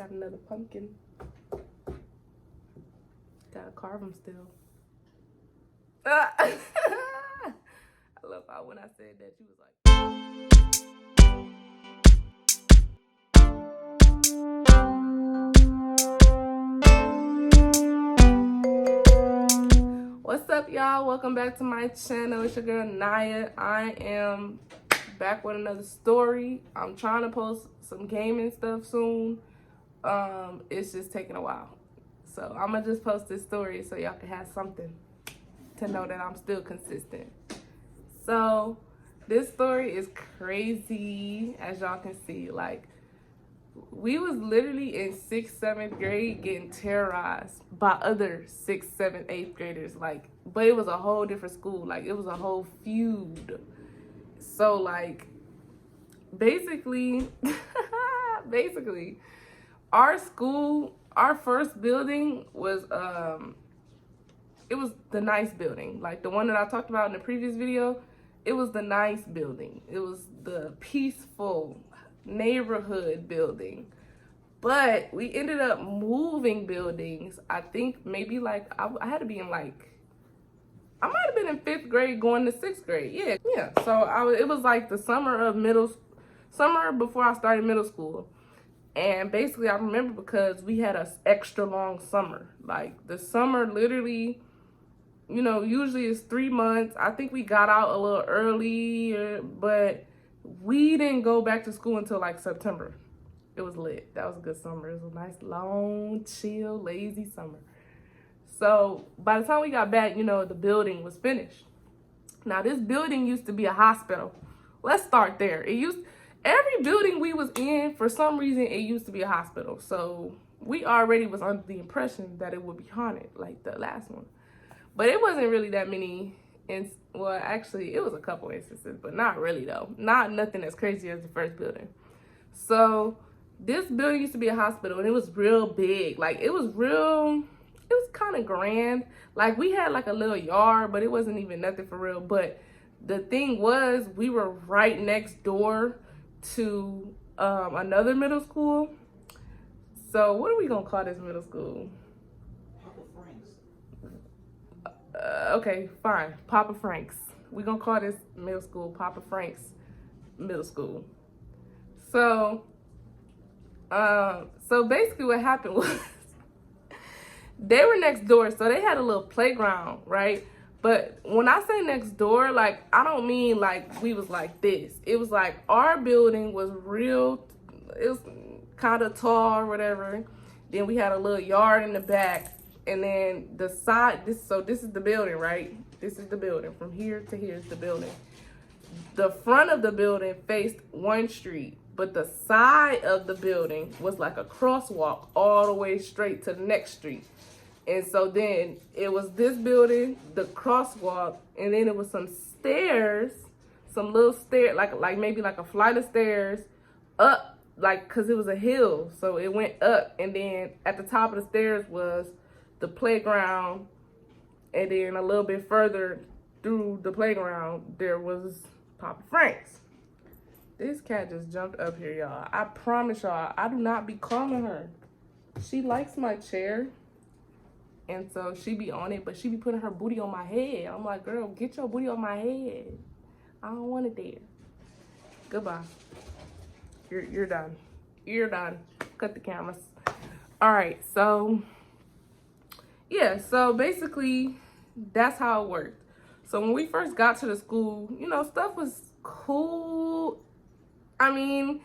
Got another pumpkin. Gotta carve them still. I love how when I said that, you was like. What's up, y'all? Welcome back to my channel. It's your girl Naya. I am back with another story. I'm trying to post some gaming stuff soon. It's just taking a while. So I'm gonna just post this story so y'all can have something to know that I'm still consistent. So this story is crazy, as y'all can see. Like, we was literally in 6th, 7th grade getting terrorized by other 6th, 7th, 8th graders. Like, but it was a whole different school. Like, it was a whole feud. So, like, basically, our school, our first building was, it was the nice building. Like, the one that I talked about in the previous video, it was the nice building. It was the peaceful neighborhood building. But we ended up moving buildings. I think maybe like I had to be in like, I might have been in 5th grade going to 6th grade. Yeah. So it was like the summer before I started middle school. And basically I remember because we had an extra long summer. Like, the summer literally, you know, usually it's 3 months. I think we got out a little early, but we didn't go back to school until like September. It was lit. That was a good summer. It was a nice, long, chill, lazy summer. So by the time we got back, you know, the building was finished. Now, this building used to be a hospital. Let's start there. Every building we was in, for some reason, it used to be a hospital. So we already was under the impression that it would be haunted, like the last one. But it wasn't really that many. Well, actually, it was a couple instances, but not really, though. Nothing as crazy as the first building. So this building used to be a hospital, and it was real big. Like, it was kind of grand. Like, we had like a little yard, but it wasn't even nothing for real. But the thing was, we were right next door to another middle school. So what are we gonna call this middle school? Okay, fine. Papa Frank's. We're gonna call this middle school Papa Frank's Middle School. So basically what happened was they were next door, so they had a little playground, right? But when I say next door, like, I don't mean like we was like this. It was like our building was real, it was kind of tall or whatever. Then we had a little yard in the back. And then the side, this is the building, right? This is the building. From here to here is the building. The front of the building faced one street, but the side of the building was like a crosswalk all the way straight to the next street. And so then it was this building, the crosswalk, and then it was some stairs, some little stair, like maybe like a flight of stairs up, like, cause it was a hill. So it went up, and then at the top of the stairs was the playground, and then a little bit further through the playground there was Papa Frank's. This cat just jumped up here, y'all. I promise y'all, I do not be calling her. She likes my chair, and so she be on it, but she be putting her booty on my head. I'm like, girl, get your booty on my head. I don't want it there. Goodbye. You're done. You're done. Cut the cameras. All right, so yeah, so basically that's how it worked. So when we first got to the school, you know, stuff was cool. I mean,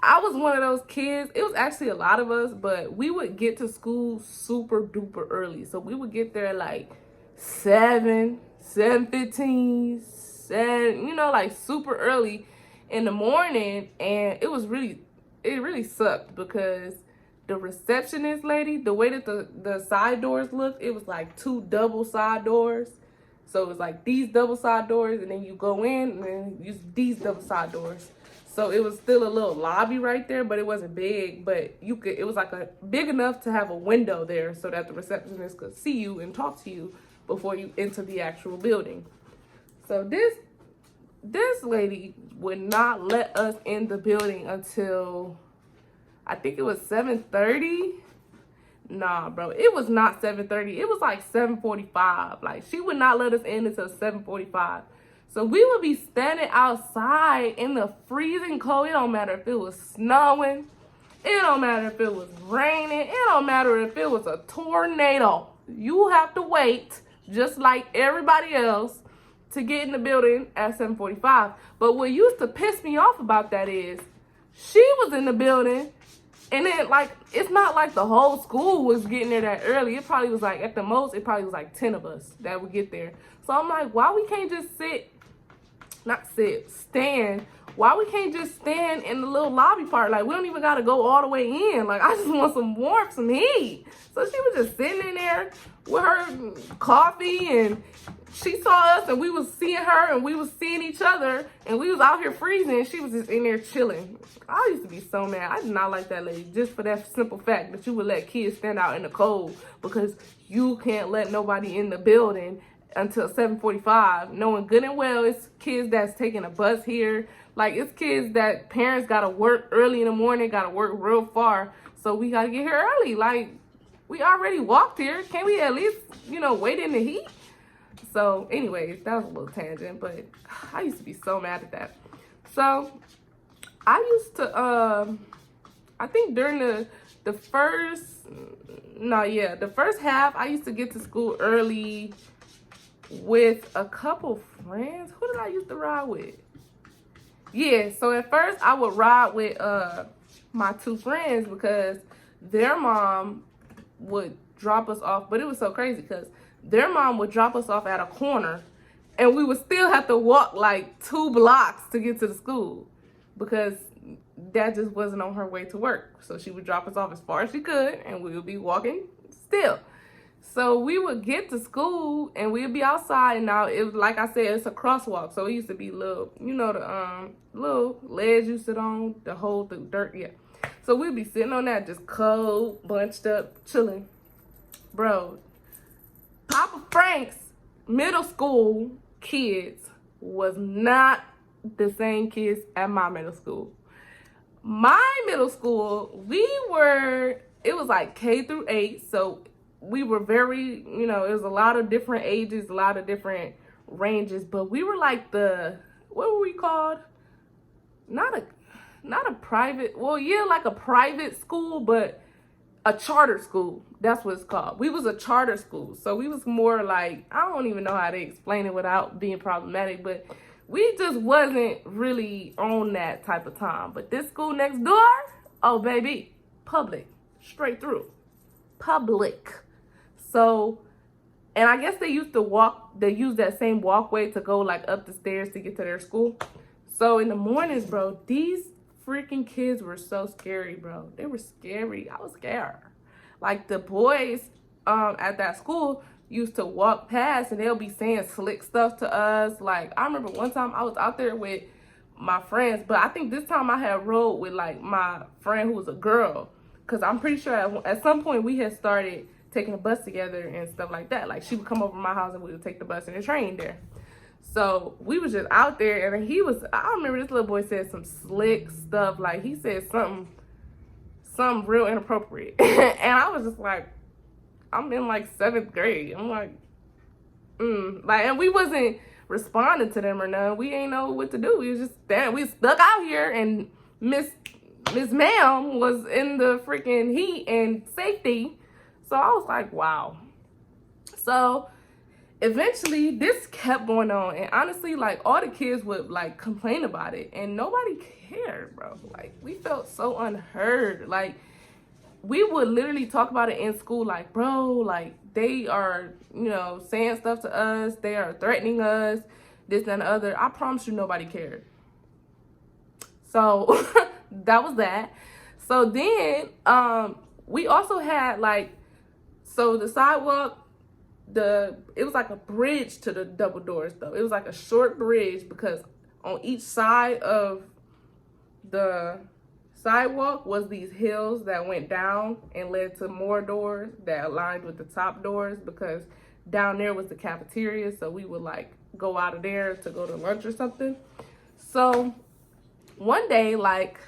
I was one of those kids. It was actually a lot of us, but we would get to school super duper early. So we would get there like 7:15, you know, like super early in the morning. And it really sucked because the receptionist lady, the way that the side doors looked, it was like 2 double side doors. So it was like these double side doors, and then you go in, and then use these double side doors. So it was still a little lobby right there, but it wasn't big. But it was like big enough to have a window there so that the receptionist could see you and talk to you before you enter the actual building. So this lady would not let us in the building until, I think it was 7:30. Nah, bro, it was not 7:30. It was like 7:45. Like, she would not let us in until 7:45. So we would be standing outside in the freezing cold. It don't matter if it was snowing. It don't matter if it was raining. It don't matter if it was a tornado. You have to wait, just like everybody else, to get in the building at 7:45. But what used to piss me off about that is she was in the building, and then, like, it's not like the whole school was getting there that early. It probably was like, at the most, it probably was like 10 of us that would get there. So I'm like, why we can't just stand? Why we can't just stand in the little lobby part? Like, we don't even got to go all the way in. Like, I just want some warmth, some heat. So she was just sitting in there with her coffee, and she saw us, and we was seeing her, and we was seeing each other, and we was out here freezing, and she was just in there chilling. I used to be so mad. I did not like that lady, just for that simple fact that you would let kids stand out in the cold because you can't let nobody in the building until 7:45, knowing good and well it's kids that's taking a bus here. Like, it's kids that parents gotta work early in the morning, gotta work real far, so we gotta get here early. Like, we already walked here. Can't we at least, wait in the heat? So, anyways, that was a little tangent, but I used to be so mad at that. So, I used to, I think during the first half, I used to get to school early with a couple friends. Who did I used to ride with? Yeah, so at first I would ride with my two friends because their mom would drop us off. But it was so crazy because their mom would drop us off at a corner, and we would still have to walk like 2 blocks to get to the school because Dad just wasn't on her way to work. So she would drop us off as far as she could, and we would be walking still. So we would get to school, and we'd be outside. And now, it was, like I said, it's a crosswalk. So it used to be little, the little ledge you sit on, the hold the dirt, yeah. So we'd be sitting on that, just cold, bunched up, chilling. Bro, Papa Frank's middle school kids was not the same kids at my middle school. My middle school, it was like K through 8, so we were very, it was a lot of different ages, a lot of different ranges, but we were like what were we called? Not a private, well, yeah, like a private school, but a charter school. That's what it's called. We was a charter school, so we was more like, I don't even know how to explain it without being problematic, but we just wasn't really on that type of time. But this school next door, oh, baby, public, straight through, public. So, and I guess they used that same walkway to go like up the stairs to get to their school. So in the mornings, bro, these freaking kids were so scary, bro. They were scary. I was scared. Like, the boys at that school used to walk past, and they'll be saying slick stuff to us. Like, I remember one time I was out there with my friends, but I think this time I had rode with like my friend who was a girl, because I'm pretty sure at some point we had started taking a bus together and stuff like that. Like, she would come over to my house and we would take the bus and the train there. So we was just out there, and I remember this little boy said some slick stuff. Like, he said something real inappropriate. And I was just like, I'm in like 7th grade. I'm like, like, and we wasn't responding to them or nothing. We ain't know what to do. We was just standing. We stuck out here, and Miss Ma'am was in the freaking heat and safety. So I was like, wow. So eventually this kept going on, and honestly, like, all the kids would like complain about it, and nobody cared, bro. Like, we felt so unheard. Like, we would literally talk about it in school, like, bro, like, they are, saying stuff to us, they are threatening us, this and the other. I promise you nobody cared. So that was that. So then we also had like, so the sidewalk, it was like a bridge to the double doors, though. It was like a short bridge, because on each side of the sidewalk was these hills that went down and led to more doors that aligned with the top doors, because down there was the cafeteria, so we would like go out of there to go to lunch or something. So one day, like,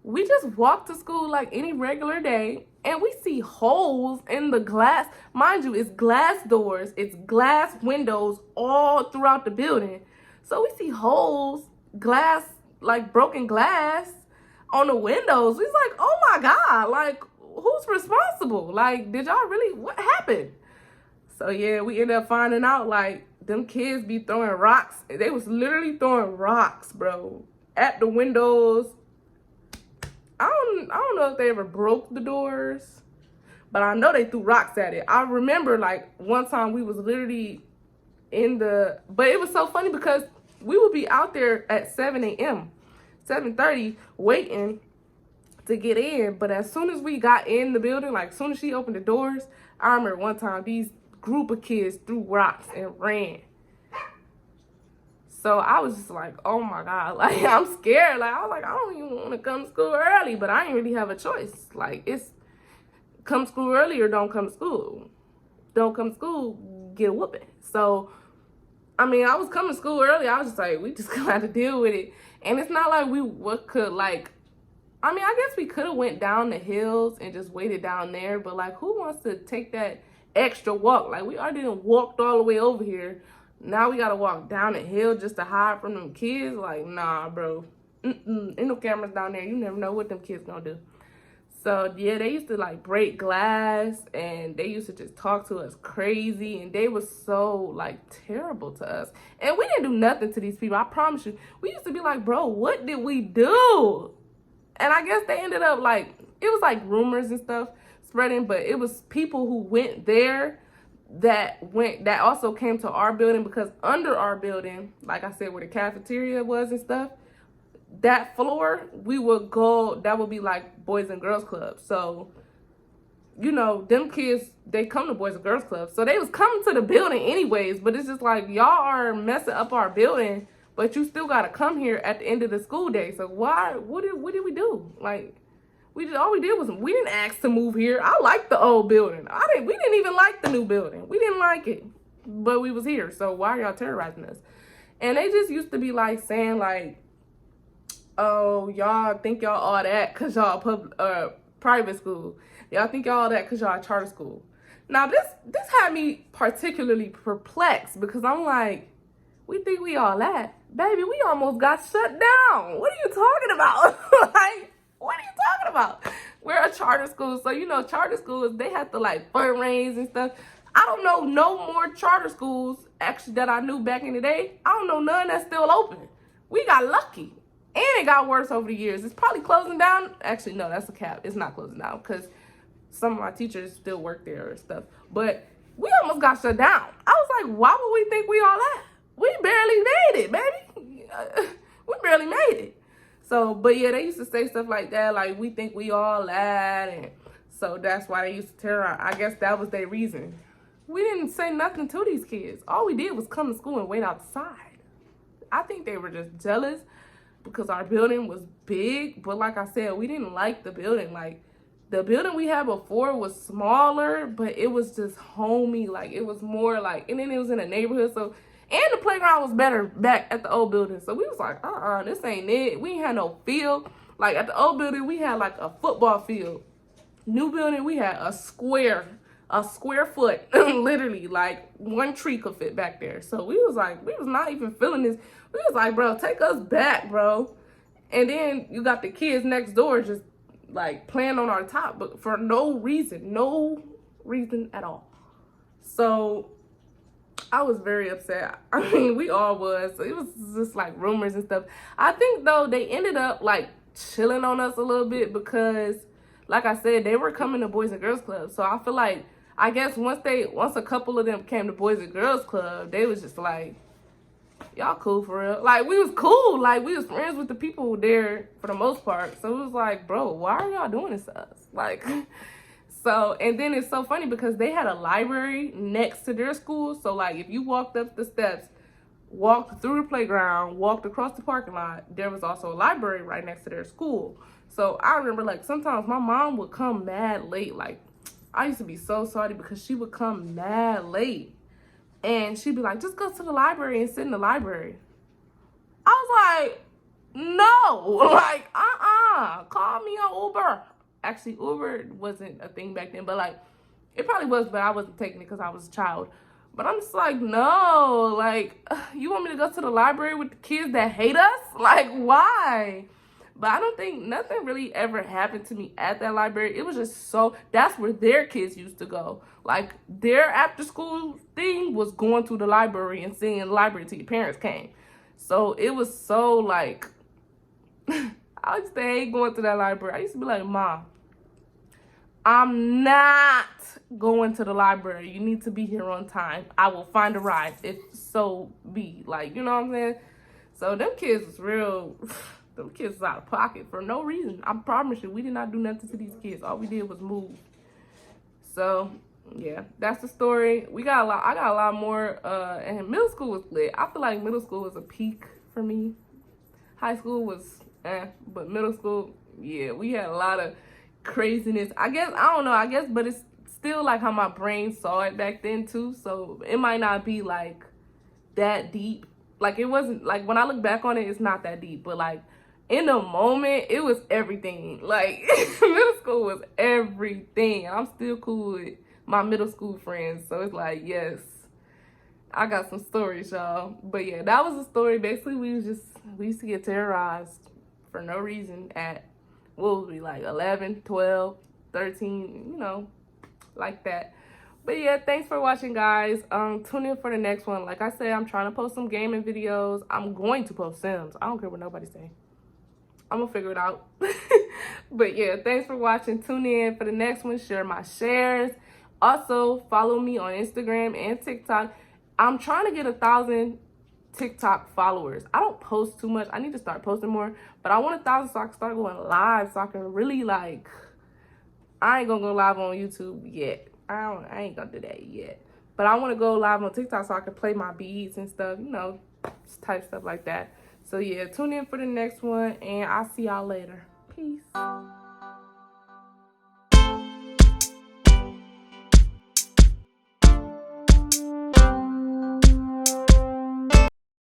We just walk to school like any regular day, and we see holes in the glass. Mind you, it's glass doors, it's glass windows all throughout the building. So we see holes, glass, like broken glass on the windows. He's like, oh my God, like, who's responsible? Like, did y'all really, what happened? So yeah, we ended up finding out, like, them kids be throwing rocks. They was literally throwing rocks, bro, at the windows. I don't know if they ever broke the doors, but I know they threw rocks at it. I remember, like, one time we was literally but it was so funny because we would be out there at 7 a.m., 7:30, waiting to get in. But as soon as we got in the building, like, as soon as she opened the doors, I remember one time these group of kids threw rocks and ran. So I was just like, oh my God, like, I'm scared. Like, I was like, I don't even want to come to school early, but I didn't really have a choice. Like, it's come school early or don't come to school. Don't come to school, get a whooping. So, I mean, I was coming to school early. I was just like, we just gonna have to deal with it. And it's not like I mean, I guess we could have went down the hills and just waited down there, but like, who wants to take that extra walk? Like, we already done walked all the way over here. Now we gotta walk down the hill just to hide from them kids? Like, nah, bro. Ain't no cameras down there. You never know what them kids gonna do. So, yeah, they used to, like, break glass, and they used to just talk to us crazy, and they was so, like, terrible to us. And we didn't do nothing to these people, I promise you. We used to be like, bro, what did we do? And I guess they ended up, like, it was, like, rumors and stuff spreading, but it was people who went there that also came to our building, because under our building, like I said, where the cafeteria was and stuff, that floor, we would go, that would be like Boys and Girls Club. So, you know, them kids, they come to Boys and Girls Club. So they was coming to the building anyways, but it's just like, y'all are messing up our building, but you still got to come here at the end of the school day. So what did we do? Like, all we did was, we didn't ask to move here. I liked the old building. We didn't even like the new building. We didn't like it, but we was here. So why are y'all terrorizing us? And they just used to be like saying like, oh, y'all think y'all all that because y'all private school. Y'all think y'all all that because y'all charter school. Now this had me particularly perplexed, because I'm like, we think we all that? Baby, we almost got shut down. What are you talking about? Like, what are you talking about? We're a charter school. So, you know, charter schools, they have to like fundraise and stuff. I don't know no more charter schools actually that I knew back in the day. I don't know none that's still open. We got lucky. And it got worse over the years. It's probably closing down. Actually, no, that's a cap. It's not closing down because some of my teachers still work there and stuff. But we almost got shut down. I was like, why would we think we all that? We barely made it, baby. We barely made it. So, but yeah, they used to say stuff like that, like, we think we all that, and so that's why they used to terrorize. I guess that was their reason. We didn't say nothing to these kids. All we did was come to school and wait outside. I think they were just jealous because our building was big, but like I said, we didn't like the building. Like, the building we had before was smaller, but it was just homey. Like, it was more like, and then it was in a neighborhood, so, and the playground was better back at the old building. So we was like, this ain't it. We ain't had no field. Like, at the old building, we had like a football field. New building, we had a square foot, literally, like one tree could fit back there. So we was like, we was not even feeling this. We was like, bro, take us back, bro. And then you got the kids next door just like playing on our top, but for no reason at all. So I was very upset. I mean, we all was. It was just like rumors and stuff. I think though they ended up like chilling on us a little bit because, like I said, they were coming to Boys and Girls Club. So I feel like, I guess once a couple of them came to Boys and Girls Club, they was just like, y'all cool for real. Like, we was cool. Like, we was friends with the people there for the most part. So it was like, bro, why are y'all doing this to us? Like, so, and then it's so funny because they had a library next to their school. So, like, if you walked up the steps, walked through the playground, walked across the parking lot, there was also a library right next to their school. So I remember, like, sometimes my mom would come mad late. Like, I used to be so sorry because she would come mad late. And she'd be like, just go to the library and sit in the library. I was like, No, like, call me on Uber. Actually, Uber wasn't a thing back then, but like, it probably was, but I wasn't taking it because I was a child. But I'm just like, no, like, you want me to go to the library with the kids that hate us? Like, why? But I don't think nothing really ever happened to me at that library. It was just so, that's where their kids used to go. Like, their after school thing was going to the library and seeing the library till your parents came. So it was so like, I used to hate going to that library. I used to be like, Mom, I'm not going to the library. You need to be here on time. I will find a ride if so be. Like, you know what I'm saying? So them kids was real, them kids was out of pocket for no reason. I promise you, we did not do nothing to these kids. All we did was move. So, yeah, that's the story. We got a lot, I got a lot more, and middle school was lit. I feel like middle school was a peak for me. High school was, but middle school, yeah, we had a lot of craziness. I guess, I don't know, I guess, but it's still like how my brain saw it back then too. So it might not be like that deep. Like it wasn't, like when I look back on it, it's not that deep, but like in the moment, it was everything. Like middle school was everything. I'm still cool with my middle school friends. So it's like, yes, I got some stories, y'all. But yeah, that was the story. Basically, we used to get terrorized for no reason at, what was we, like 11, 12, 13, you know, like that. But yeah, thanks for watching, guys. Tune in for the next one. Like I said, I'm trying to post some gaming videos. I'm going to post Sims. I don't care what nobody say. I'm gonna figure it out. But yeah, thanks for watching. Tune in for the next one. Share my shares. Also, follow me on Instagram and TikTok. I'm trying to get 1,000 TikTok followers. I don't post too much. I need to start posting more. But I want 1,000 so I can start going live. So I can really like, I ain't gonna go live on YouTube yet. I ain't gonna do that yet. But I want to go live on TikTok so I can play my beats and stuff, you know, type stuff like that. So yeah, tune in for the next one, and I'll see y'all later. Peace.